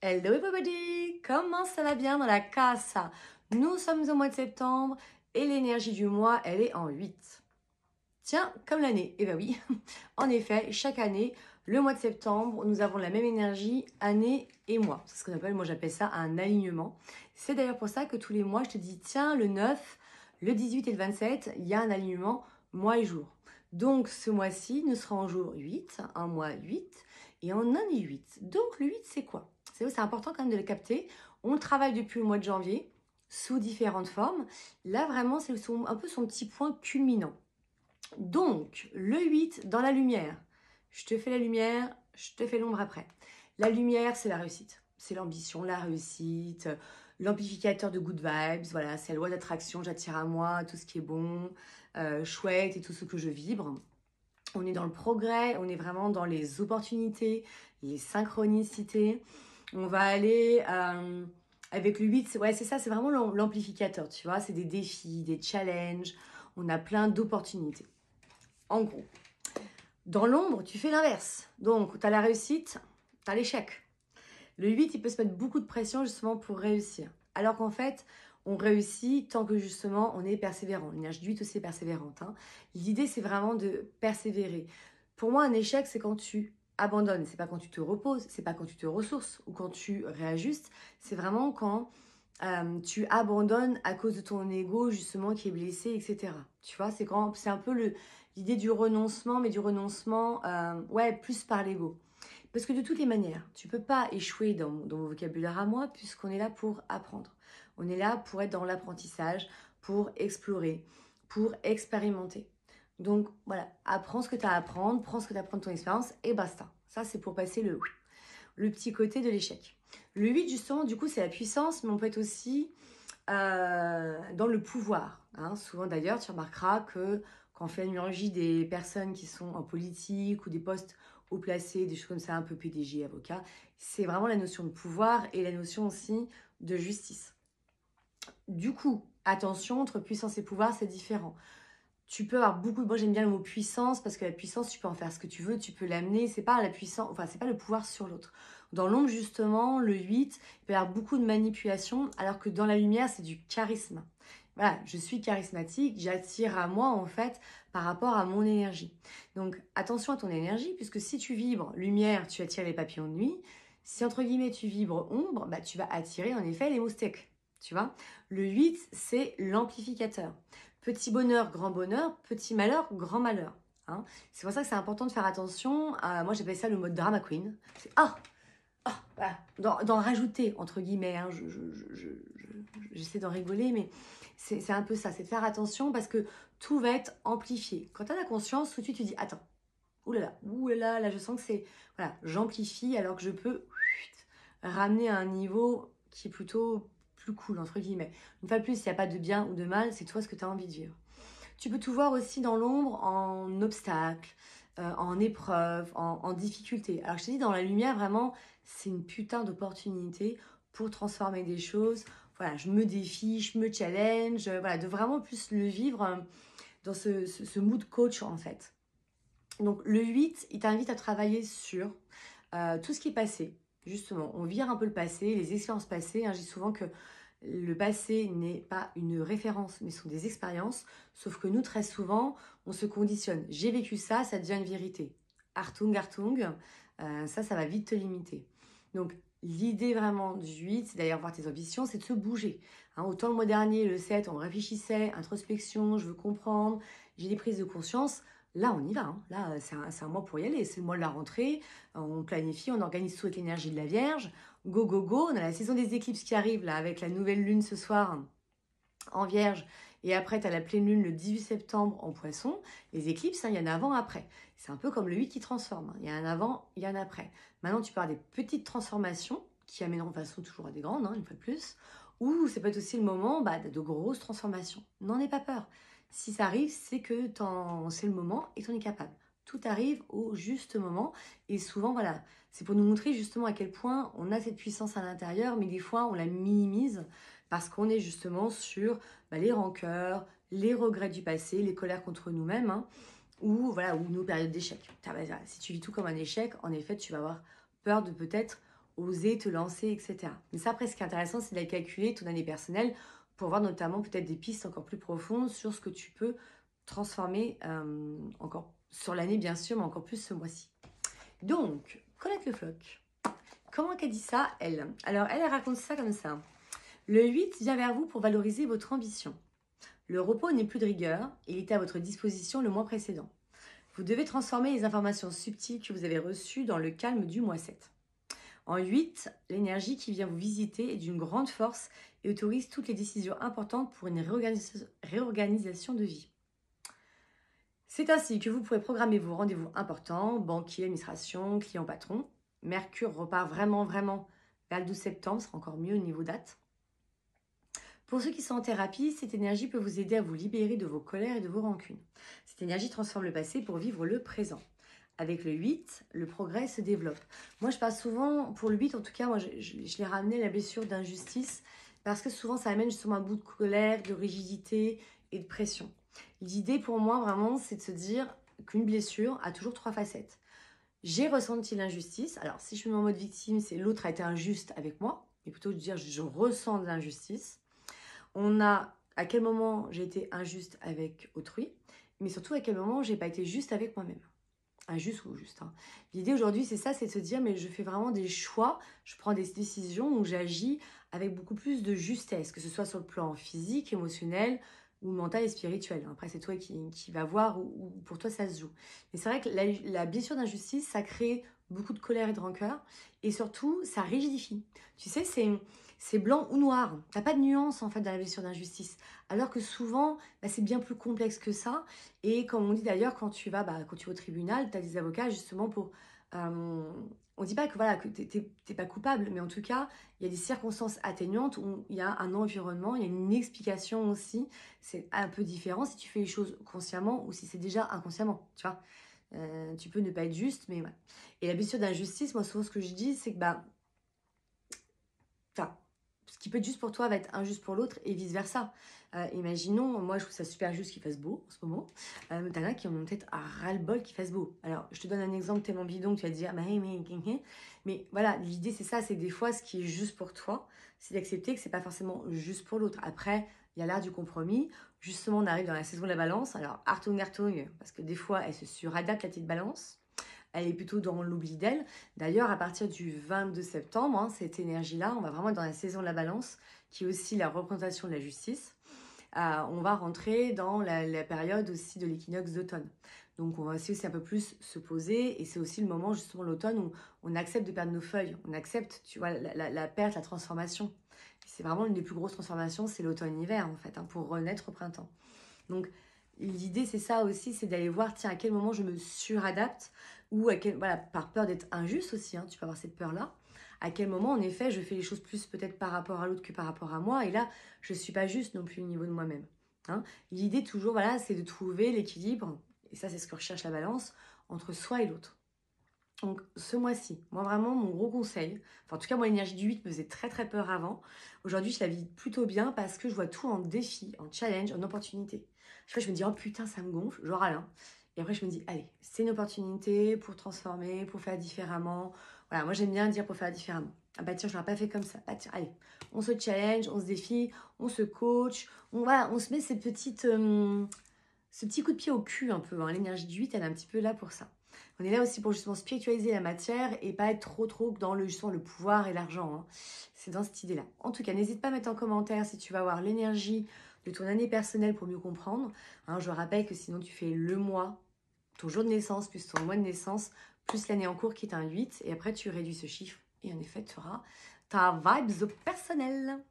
Hello everybody! Comment ça va bien dans la casa? Nous sommes au mois de septembre et l'énergie du mois, elle est en 8. Tiens, comme l'année. Eh ben oui, en effet, chaque année, le mois de septembre, nous avons la même énergie, année et mois. C'est ce qu'on appelle, moi j'appelle ça un alignement. C'est d'ailleurs pour ça que tous les mois, je te dis, tiens, le 9, le 18 et le 27, il y a un alignement mois et jour. Donc ce mois-ci, nous serons en jour 8, un mois 8 et en année 8. Donc le 8, c'est quoi? C'est important quand même de le capter. On travaille depuis le mois de janvier sous différentes formes. Là, vraiment, c'est un peu son petit point culminant. Donc, le 8 dans la lumière. Je te fais la lumière, je te fais l'ombre après. La lumière, c'est la réussite. C'est l'ambition, la réussite, l'amplificateur de good vibes. Voilà, c'est la loi d'attraction. J'attire à moi tout ce qui est bon, chouette et tout ce que je vibre. On est dans le progrès, on est vraiment dans les opportunités, les synchronicités. On va aller avec le 8, ouais, c'est ça, c'est vraiment l'amplificateur, tu vois. C'est des défis, des challenges. On a plein d'opportunités. En gros, dans l'ombre, tu fais l'inverse. Donc, tu as la réussite, tu as l'échec. Le 8, il peut se mettre beaucoup de pression justement pour réussir. Alors qu'en fait, on réussit tant que justement on est persévérant. L'énergie du 8 aussi est persévérante. L'idée, c'est vraiment de persévérer. Pour moi, un échec, c'est quand tu abandonnes. C'est pas quand tu te reposes, c'est pas quand tu te ressources ou quand tu réajustes. C'est vraiment quand tu abandonnes à cause de ton ego justement qui est blessé, etc. Tu vois, c'est un peu l'idée du renoncement, mais du renoncement, ouais, plus par l'ego. Parce que de toutes les manières, tu peux pas échouer dans mon vocabulaire à moi, puisqu'on est là pour apprendre. On est là pour être dans l'apprentissage, pour explorer, pour expérimenter. Donc voilà, apprends ce que tu as à apprendre, prends ce que tu apprends de ton expérience et basta. Ça, c'est pour passer le petit côté de l'échec. Le 8, justement, du coup, c'est la puissance, mais on peut être aussi dans le pouvoir. Souvent, d'ailleurs, tu remarqueras que quand on fait la numérologie des personnes qui sont en politique ou des postes haut placés, des choses comme ça, un peu PDG, avocat, c'est vraiment la notion de pouvoir et la notion aussi de justice. Du coup, attention, entre puissance et pouvoir, c'est différent. Tu peux avoir beaucoup de... Moi, j'aime bien le mot puissance parce que la puissance, tu peux en faire ce que tu veux, tu peux l'amener. C'est pas la puissance, enfin, c'est pas le pouvoir sur l'autre. Dans l'ombre, justement, le 8, il peut y avoir beaucoup de manipulation, alors que dans la lumière, c'est du charisme. Voilà, je suis charismatique, j'attire à moi, en fait, par rapport à mon énergie. Donc, attention à ton énergie, puisque si tu vibres lumière, tu attires les papillons de nuit. Si, entre guillemets, tu vibres ombre, bah, tu vas attirer, en effet, les moustiques. Tu vois, le 8, c'est l'amplificateur. Petit bonheur, grand bonheur. Petit malheur, grand malheur. C'est pour ça que c'est important de faire attention. Moi, j'appelle ça le mode drama queen. C'est voilà. D'en rajouter, entre guillemets. J'essaie d'en rigoler, mais c'est un peu ça. C'est de faire attention parce que tout va être amplifié. Quand tu as la conscience, tout de suite, tu dis attends, oulala, là, je sens que c'est. Voilà, j'amplifie alors que je peux ramener à un niveau qui est plutôt plus cool, entre guillemets. Une fois de plus, il n'y a pas de bien ou de mal, c'est toi ce que tu as envie de vivre. Tu peux tout voir aussi dans l'ombre en obstacle, en épreuve, en difficulté. Alors je te dis, dans la lumière, vraiment, c'est une putain d'opportunité pour transformer des choses. Voilà, je me défie, je me challenge, voilà, de vraiment plus le vivre dans ce mood coach en fait. Donc le 8, il t'invite à travailler sur tout ce qui est passé. Justement, on vire un peu le passé, les expériences passées. Je dis souvent que le passé n'est pas une référence, mais ce sont des expériences. Sauf que nous, très souvent, on se conditionne. J'ai vécu ça, ça devient une vérité. Artung, Artung, ça va vite te limiter. Donc, l'idée vraiment du 8, c'est d'ailleurs voir tes ambitions, c'est de se bouger. Autant le mois dernier, le 7, on réfléchissait, introspection, je veux comprendre, j'ai des prises de conscience. Là, on y va. Là, c'est un mois pour y aller. C'est le mois de la rentrée. On planifie, on organise tout avec l'énergie de la Vierge. Go, go, go. On a la saison des éclipses qui arrive là avec la nouvelle lune ce soir en Vierge. Et après, tu as la pleine lune le 18 septembre en Poisson. Les éclipses, il y en a avant, après. C'est un peu comme le 8 qui transforme. Il y a un avant, il y a un après. Maintenant, tu parles des petites transformations qui amèneront de façon toujours à des grandes, une fois de plus. Ou ça peut être aussi le moment de grosses transformations. N'en aie pas peur. Si ça arrive, c'est que c'est le moment et tu en es capable. Tout arrive au juste moment. Et souvent, voilà, c'est pour nous montrer justement à quel point on a cette puissance à l'intérieur, mais des fois, on la minimise parce qu'on est justement sur les rancœurs, les regrets du passé, les colères contre nous-mêmes, ou nos périodes d'échec. Si tu vis tout comme un échec, en effet, tu vas avoir peur de peut-être oser te lancer, etc. Mais ça, après, ce qui est intéressant, c'est d'aller calculer ton année personnelle pour voir notamment peut-être des pistes encore plus profondes sur ce que tu peux transformer encore sur l'année, bien sûr, mais encore plus ce mois-ci. Donc, Colette Le Floch, comment qu'elle dit ça, elle? Alors, elle raconte ça comme ça. Le 8 vient vers vous pour valoriser votre ambition. Le repos n'est plus de rigueur, il était à votre disposition le mois précédent. Vous devez transformer les informations subtiles que vous avez reçues dans le calme du mois 7. En 8, l'énergie qui vient vous visiter est d'une grande force et autorise toutes les décisions importantes pour une réorganisation de vie. C'est ainsi que vous pourrez programmer vos rendez-vous importants, banquier, administration, client, patron. Mercure repart vraiment vers le 12 septembre, ce sera encore mieux au niveau date. Pour ceux qui sont en thérapie, cette énergie peut vous aider à vous libérer de vos colères et de vos rancunes. Cette énergie transforme le passé pour vivre le présent. Avec le 8, le progrès se développe. Moi, je parle souvent, pour le 8, en tout cas, moi, je l'ai ramené à la blessure d'injustice parce que souvent, ça amène justement un bout de colère, de rigidité et de pression. L'idée pour moi, vraiment, c'est de se dire qu'une blessure a toujours 3 facettes. J'ai ressenti l'injustice. Alors, si je suis en mode victime, c'est l'autre a été injuste avec moi, mais plutôt de dire je ressens de l'injustice. On a à quel moment j'ai été injuste avec autrui, mais surtout à quel moment j'ai pas été juste avec moi-même. Injuste ou juste. Hein. L'idée aujourd'hui, c'est ça, c'est de se dire, mais je fais vraiment des choix, je prends des décisions où j'agis avec beaucoup plus de justesse, que ce soit sur le plan physique, émotionnel ou mental et spirituel. Après, c'est toi qui vas voir où pour toi ça se joue. Mais c'est vrai que la blessure d'injustice, ça crée beaucoup de colère et de rancœur, et surtout, ça rigidifie. Tu sais, c'est blanc ou noir. T'as pas de nuance en fait dans la blessure d'injustice. Alors que souvent, c'est bien plus complexe que ça. Et comme on dit d'ailleurs, quand tu vas au tribunal, tu as des avocats justement pour... on dit pas que voilà que t'es pas coupable, mais en tout cas, il y a des circonstances atténuantes où il y a un environnement, il y a une explication aussi. C'est un peu différent si tu fais les choses consciemment ou si c'est déjà inconsciemment, tu vois. Tu peux ne pas être juste, mais voilà. Et la blessure d'injustice, moi souvent ce que je dis, c'est que ce qui peut être juste pour toi va être injuste pour l'autre et vice-versa. Imaginons, moi je trouve ça super juste qu'il fasse beau en ce moment. T'en as qui en ont peut-être à ras-le-bol qu'il fasse beau. Alors je te donne un exemple tellement bidon que tu vas te dire, mais voilà, l'idée c'est ça, c'est que des fois ce qui est juste pour toi, c'est d'accepter que c'est pas forcément juste pour l'autre. Après, il y a l'art du compromis. Justement, on arrive dans la saison de la balance. Alors, Hartung, parce que des fois, elle se suradapte la petite balance. Elle est plutôt dans l'oubli d'elle. D'ailleurs, à partir du 22 septembre, hein, cette énergie-là, on va vraiment être dans la saison de la balance, qui est aussi la représentation de la justice. On va rentrer dans la période aussi de l'équinoxe d'automne. Donc, on va aussi un peu plus se poser. Et c'est aussi le moment, justement, l'automne, où on accepte de perdre nos feuilles. On accepte, tu vois, la perte, la transformation. C'est vraiment une des plus grosses transformations, c'est l'automne-hiver, en fait, hein, pour renaître au printemps. Donc, l'idée, c'est ça aussi, c'est d'aller voir, tiens, à quel moment je me suradapte ou voilà, par peur d'être injuste aussi, hein, tu peux avoir cette peur-là. À quel moment, en effet, je fais les choses plus peut-être par rapport à l'autre que par rapport à moi. Et là, je ne suis pas juste non plus au niveau de moi-même. Hein. L'idée, toujours, voilà, c'est de trouver l'équilibre, et ça, c'est ce que recherche la balance, entre soi et l'autre. Donc, ce mois-ci, moi, vraiment, mon gros conseil, enfin, en tout cas, moi, l'énergie du 8 me faisait très, très peur avant. Aujourd'hui, je la vis plutôt bien parce que je vois tout en défi, en challenge, en opportunité. Je me dis, oh putain, ça me gonfle, je râle. Hein. Et après, je me dis, allez, c'est une opportunité pour transformer, pour faire différemment. Voilà, moi, j'aime bien dire pour faire différemment. Ah bah tiens, je ne l'aurais pas fait comme ça. Bah tiens, allez, on se challenge, on se défie, on se coach, on se met ce petit coup de pied au cul un peu. Hein. L'énergie du 8, elle est un petit peu là pour ça. On est là aussi pour justement spiritualiser la matière et pas être trop dans justement le pouvoir et l'argent. Hein. C'est dans cette idée-là. En tout cas, n'hésite pas à mettre en commentaire si tu vas avoir l'énergie de ton année personnelle pour mieux comprendre. Hein, je rappelle que sinon tu fais le mois, ton jour de naissance plus ton mois de naissance, plus l'année en cours qui est un 8. Et après, tu réduis ce chiffre et en effet, tu auras ta vibes personnelle.